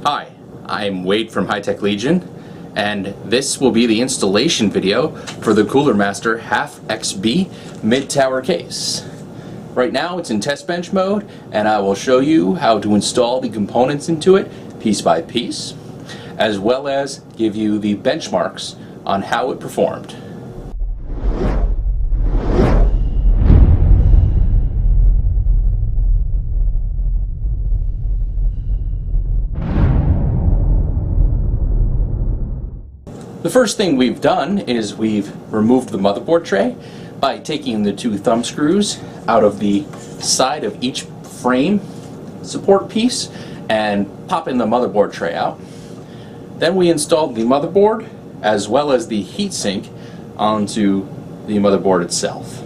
Hi, I'm Wade from High Tech Legion, and this will be the installation video for the Cooler Master Half XB mid-tower case. Right now it's in test bench mode, and I will show you how to install the components into it piece by piece, as well as give you the benchmarks on how it performed. The first thing we've done is we've removed the motherboard tray by taking the two thumb screws out of the side of each frame support piece and popping the motherboard tray out. Then we installed the motherboard as well as the heatsink onto the motherboard itself.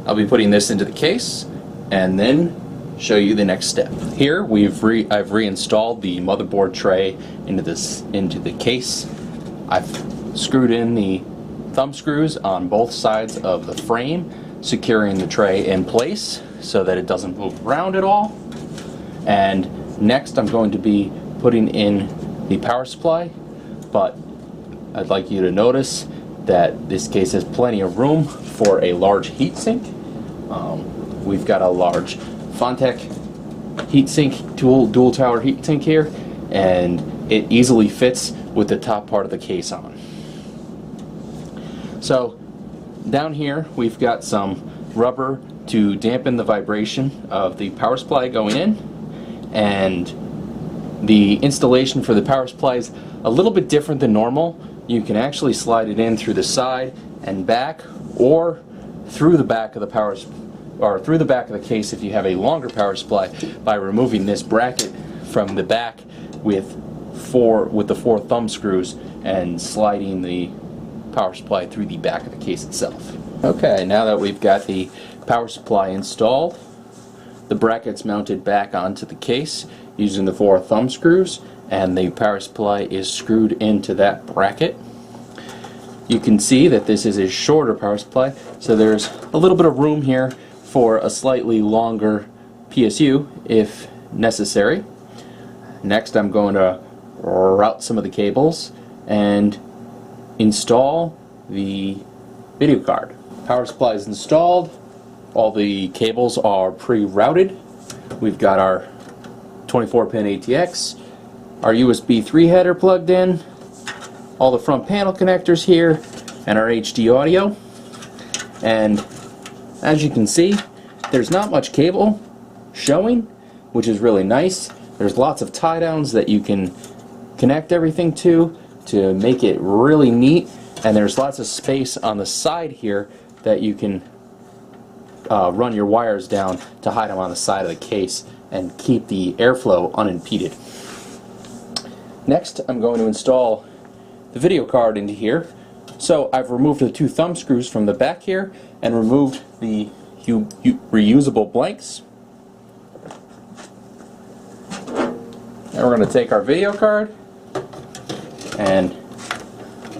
I'll be putting this into the case and then show you the next step. Here I've reinstalled the motherboard tray into the case. I've screwed in the thumb screws on both sides of the frame, securing the tray in place so that it doesn't move around at all. And next I'm going to be putting in the power supply, but I'd like you to notice that this case has plenty of room for a large heatsink. We've got a large Fontech heatsink, dual tower heatsink here, and it easily fits with the top part of the case on. So down here we've got some rubber to dampen the vibration of the power supply going in, and the installation for the power supply is a little bit different than normal. You can actually slide it in through the side and back, or through the back of the case if you have a longer power supply, by removing this bracket from the back with the four thumb screws and sliding the power supply through the back of the case itself. Okay, now that we've got the power supply installed, the brackets mounted back onto the case using the four thumb screws, and the power supply is screwed into that bracket. You can see that this is a shorter power supply, so there's a little bit of room here for a slightly longer PSU if necessary. Next I'm going to route some of the cables and install the video card. Power supply is installed. All the cables are pre-routed. We've got our 24-pin ATX, our USB 3 header plugged in, all the front panel connectors here, and our HD audio. And as you can see, there's not much cable showing, which is really nice. There's lots of tie downs that you can connect everything to make it really neat, and there's lots of space on the side here that you can run your wires down to hide them on the side of the case and keep the airflow unimpeded. Next I'm going to install the video card into here. So I've removed the two thumb screws from the back here and removed the reusable blanks. Now we're going to take our video card and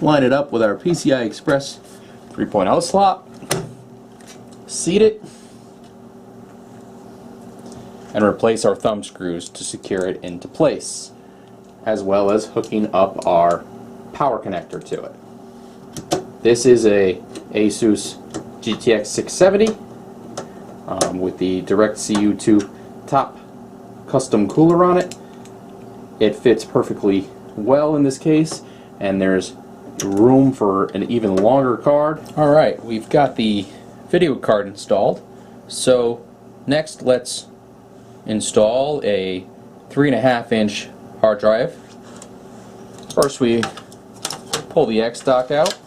line it up with our PCI Express 3.0 slot, seat it, and replace our thumb screws to secure it into place, as well as hooking up our power connector to it. This is a Asus GTX 670 with the DirectCU 2 top custom cooler on it. It fits perfectly well in this case, and there's room for an even longer card. Alright, we've got the video card installed, so next let's install a 3.5-inch hard drive. First we pull the X-dock out.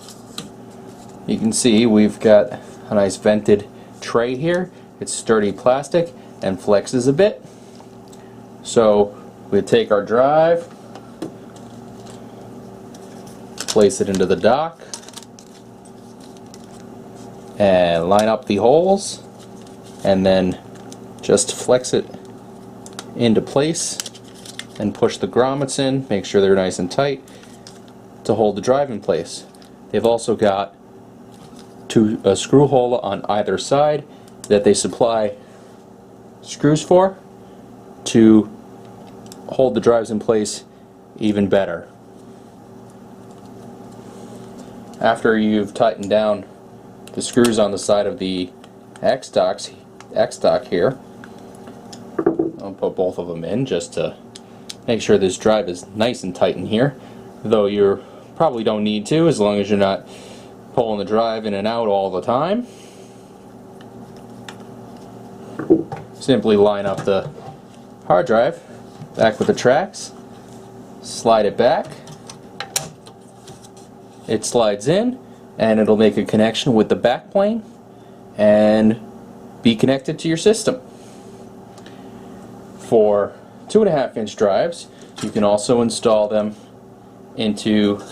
You can see we've got a nice vented tray here. It's sturdy plastic and flexes a bit. So we take our drive, place it into the dock, and line up the holes, and then just flex it into place and push the grommets in, make sure they're nice and tight to hold the drive in place. They've also got a screw hole on either side that they supply screws for to hold the drives in place even better. After you've tightened down the screws on the side of the X-Dock here, I'll put both of them in just to make sure this drive is nice and tight in here, though you probably don't need to as long as you're not pulling the drive in and out all the time. Simply line up the hard drive back with the tracks, slide it back, it slides in, and it'll make a connection with the back plane and be connected to your system. For 2.5-inch drives, you can also install them into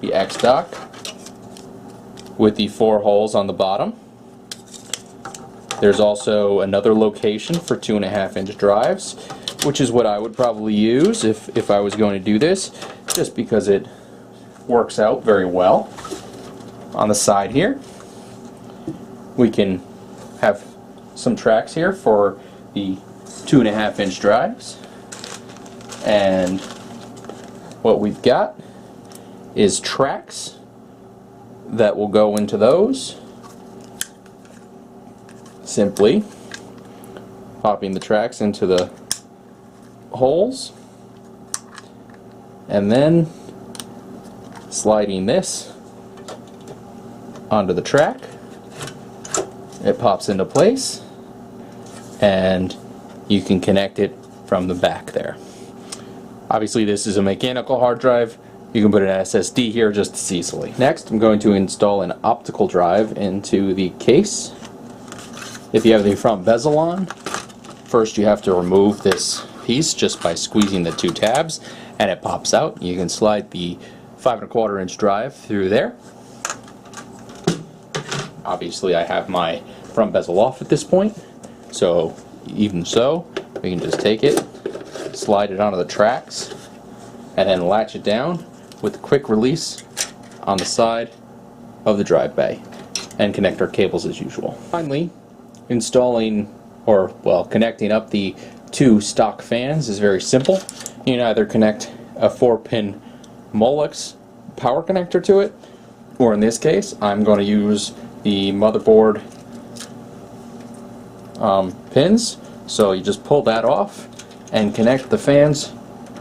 the X-Dock with the 4 holes on the bottom. There's also another location for 2.5-inch drives, which is what I would probably use if I was going to do this, just because it works out very well. On the side here, we can have some tracks here for the 2.5-inch drives, and what we've got is tracks that will go into those. Simply popping the tracks into the holes and then sliding this onto the track. It pops into place and you can connect it from the back there. Obviously this is a mechanical hard drive. You can put an SSD here just as easily. Next, I'm going to install an optical drive into the case. If you have the front bezel on, first you have to remove this piece just by squeezing the 2 tabs, and it pops out. You can slide the 5.25-inch drive through there. Obviously I have my front bezel off at this point, so even so, we can just take it, slide it onto the tracks, and then latch it down with a quick release on the side of the drive bay, and connect our cables as usual. Finally, installing, or well, connecting up the 2 stock fans is very simple. You can either connect a 4-pin Molex power connector to it, or in this case I'm going to use the motherboard pins. So you just pull that off and connect the fans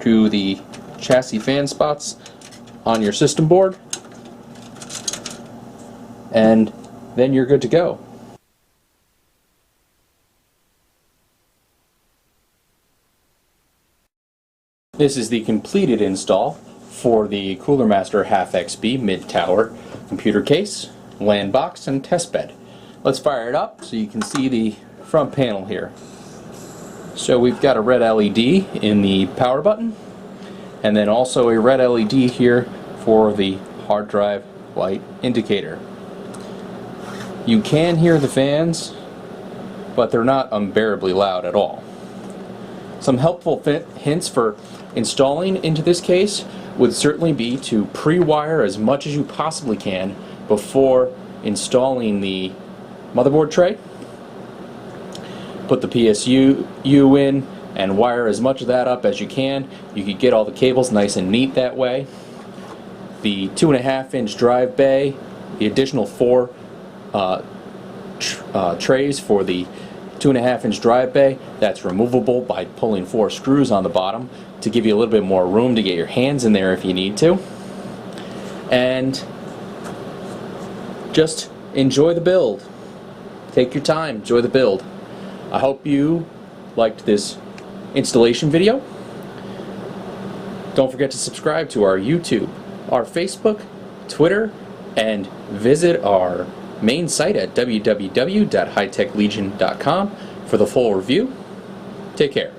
to the chassis fan spots on your system board, and then you're good to go. This is the completed install for the Cooler Master Half XB mid-tower computer case, LAN box, and test bed. Let's fire it up so you can see the front panel here. So we've got a red LED in the power button, and then also a red LED here for the hard drive light indicator. You can hear the fans, but they're not unbearably loud at all. Some helpful hints for installing into this case would certainly be to pre-wire as much as you possibly can before installing the motherboard tray. Put the PSU in and wire as much of that up as you can. You could get all the cables nice and neat that way. The 2.5-inch drive bay, the additional 4 trays for the 2.5-inch drive bay, that's removable by pulling 4 screws on the bottom to give you a little bit more room to get your hands in there if you need to. And just enjoy the build. Take your time, enjoy the build. I hope you liked this installation video. Don't forget to subscribe to our YouTube, our Facebook, Twitter, and visit our main site at www.hightechlegion.com for the full review. Take care.